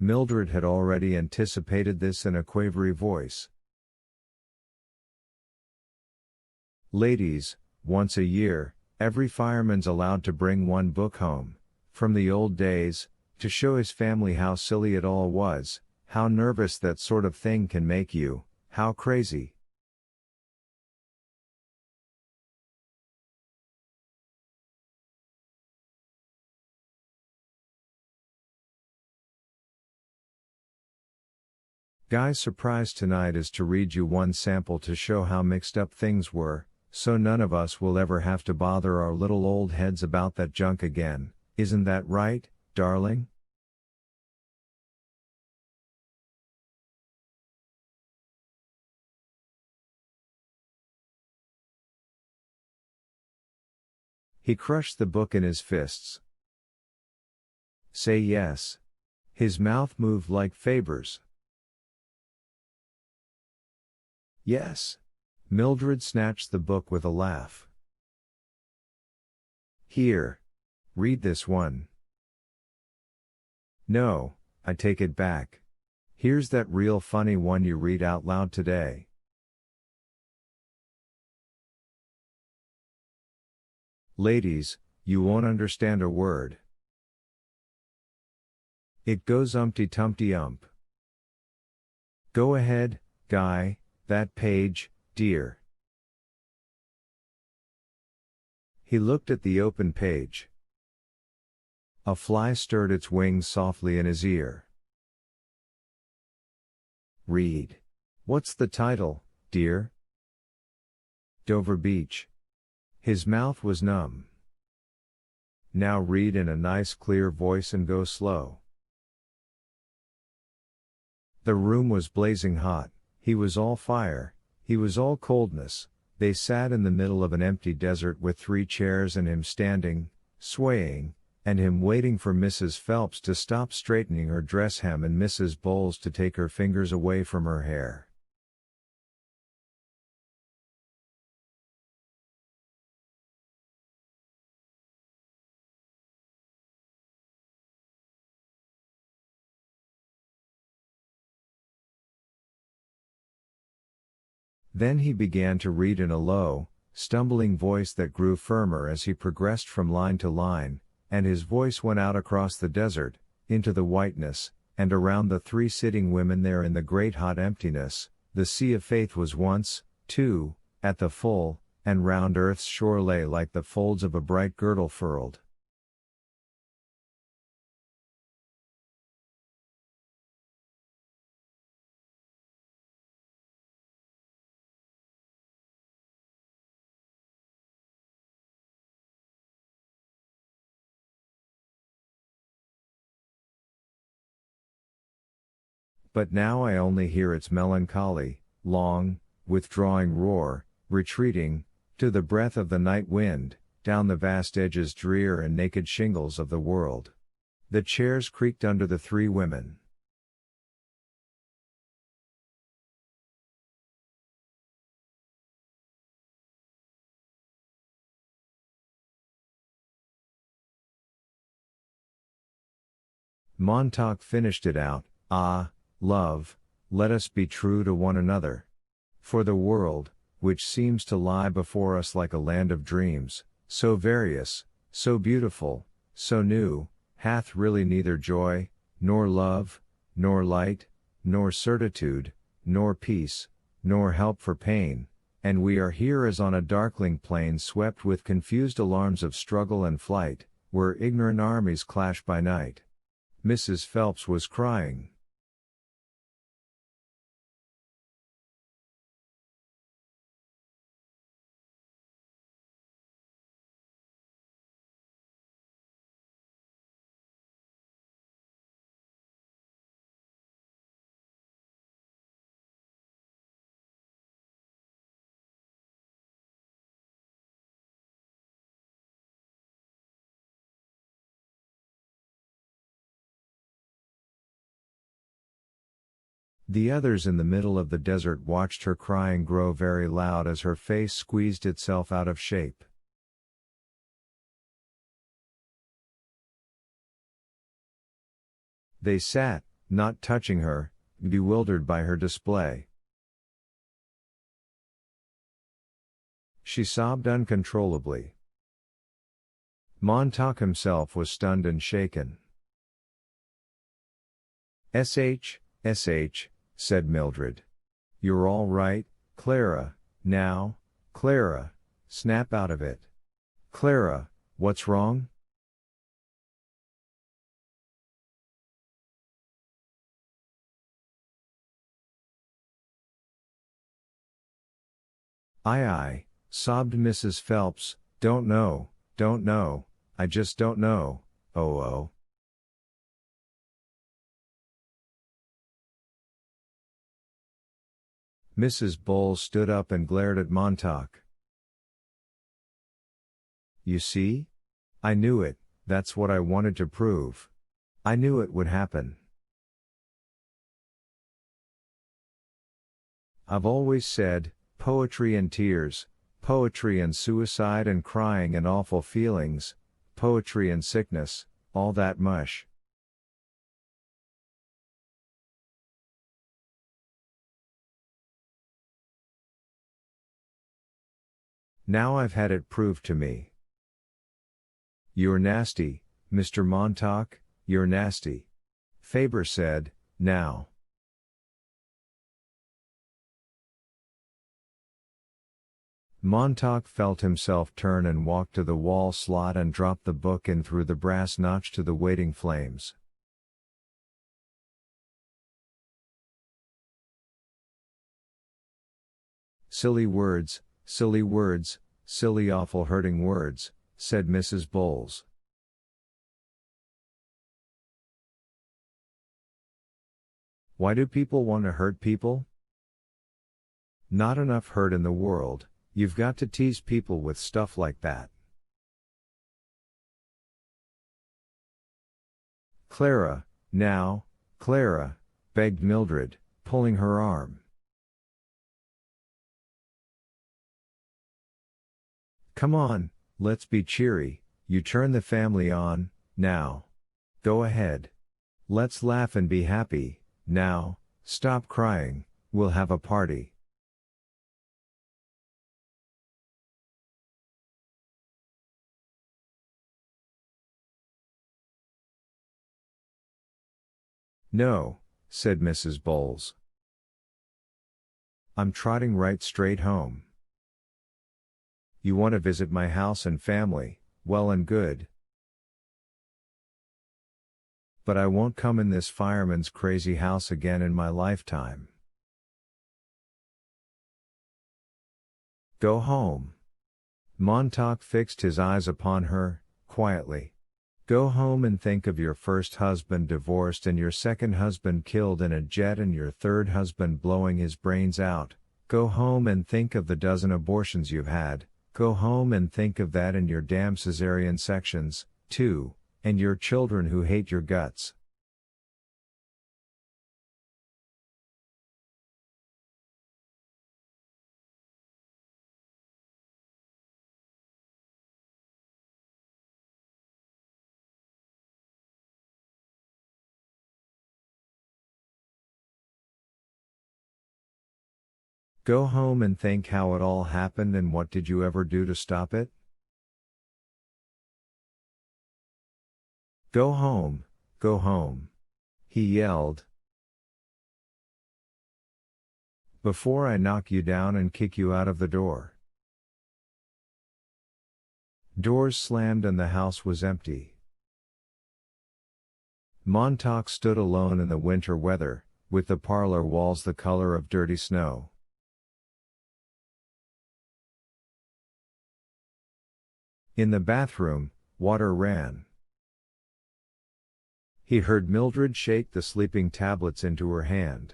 Mildred had already anticipated this in a quavery voice. Ladies, once a year, every fireman's allowed to bring one book home, from the old days, to show his family how silly it all was, how nervous that sort of thing can make you, how crazy. Guy's surprise tonight is to read you one sample to show how mixed up things were, so none of us will ever have to bother our little old heads about that junk again, isn't that right, darling? He crushed the book in his fists. Say yes. His mouth moved like Faber's. Yes. Mildred snatched the book with a laugh. Here. Read this one. No, I take it back. Here's that real funny one you read out loud today. Ladies, you won't understand a word. It goes umpty-tumpty-ump. Go ahead, Guy, that page, dear. He looked at the open page. A fly stirred its wings softly in his ear. Read. What's the title, dear? Dover Beach. His mouth was numb. Now read in a nice clear voice and go slow. The room was blazing hot, he was all fire, he was all coldness. They sat in the middle of an empty desert with 3 chairs and him standing, swaying, and him waiting for Mrs. Phelps to stop straightening her dress hem and Mrs. Bowles to take her fingers away from her hair. Then he began to read in a low, stumbling voice that grew firmer as he progressed from line to line, and his voice went out across the desert, into the whiteness, and around the 3 sitting women there in the great hot emptiness. The sea of faith was once, too, at the full, and round earth's shore lay like the folds of a bright girdle furled. But now I only hear its melancholy, long, withdrawing roar, retreating, to the breath of the night wind, down the vast edges drear and naked shingles of the world. The chairs creaked under the 3 women. Montauk finished it out, ah, love, let us be true to one another. For the world, which seems to lie before us like a land of dreams, so various, so beautiful, so new, hath really neither joy, nor love, nor light, nor certitude, nor peace, nor help for pain, and we are here as on a darkling plain swept with confused alarms of struggle and flight, where ignorant armies clash by night. Mrs. Phelps was crying. The others in the middle of the desert watched her crying grow very loud as her face squeezed itself out of shape. They sat, not touching her, bewildered by her display. She sobbed uncontrollably. Montauk himself was stunned and shaken. "Sh, said Mildred. "You're all right, Clara, now, Clara, snap out of it. Clara, what's wrong?" I, sobbed Mrs. Phelps, don't know, I just don't know, oh. Mrs. Bowles stood up and glared at Montauk. "You see? I knew it, that's what I wanted to prove. I knew it would happen. I've always said, poetry and tears, poetry and suicide and crying and awful feelings, poetry and sickness, all that mush. Now I've had it proved to me." "You're nasty, Mr. Montauk, you're nasty," Faber said, now. Montauk felt himself turn and walk to the wall slot and drop the book in through the brass notch to the waiting flames. Silly words, silly awful hurting words," said Mrs. Bowles. "Why do people want to hurt people? Not enough hurt in the world, you've got to tease people with stuff like that." "Clara, now, Clara," begged Mildred, pulling her arm. "Come on, let's be cheery, you turn the family on, now. Go ahead. Let's laugh and be happy, now, stop crying, we'll have a party." "No," said Mrs. Bowles. "I'm trotting right straight home. You want to visit my house and family, well and good. But I won't come in this fireman's crazy house again in my lifetime. Go home." Montauk fixed his eyes upon her, quietly. "Go home and think of your first husband divorced and your second husband killed in a jet and your third husband blowing his brains out. Go home and think of the dozen abortions you've had. Go home and think of that and your damn cesarean sections, too, and your children who hate your guts." Go home and think how it all happened and what did you ever do to stop it? Go home, he yelled. Before I knock you down and kick you out of the door. Doors slammed and the house was empty. Montauk stood alone in the winter weather, with the parlor walls the color of dirty snow. In the bathroom, water ran. He heard Mildred shake the sleeping tablets into her hand.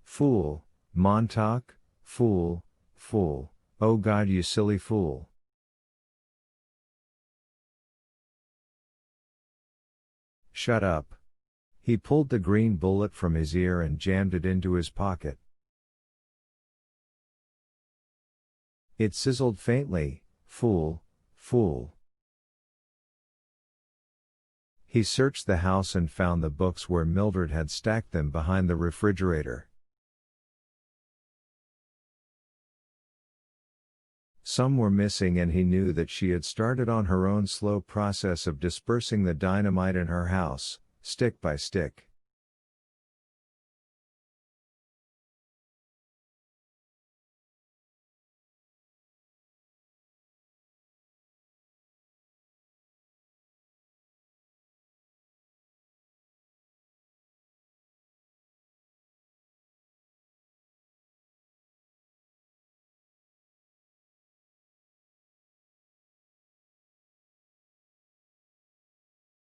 Fool, Montauk, fool, oh God, you silly fool. Shut up. He pulled the green bullet from his ear and jammed it into his pocket. It sizzled faintly, fool. He searched the house and found the books where Mildred had stacked them behind the refrigerator. Some were missing, and he knew that she had started on her own slow process of dispersing the dynamite in her house, stick by stick.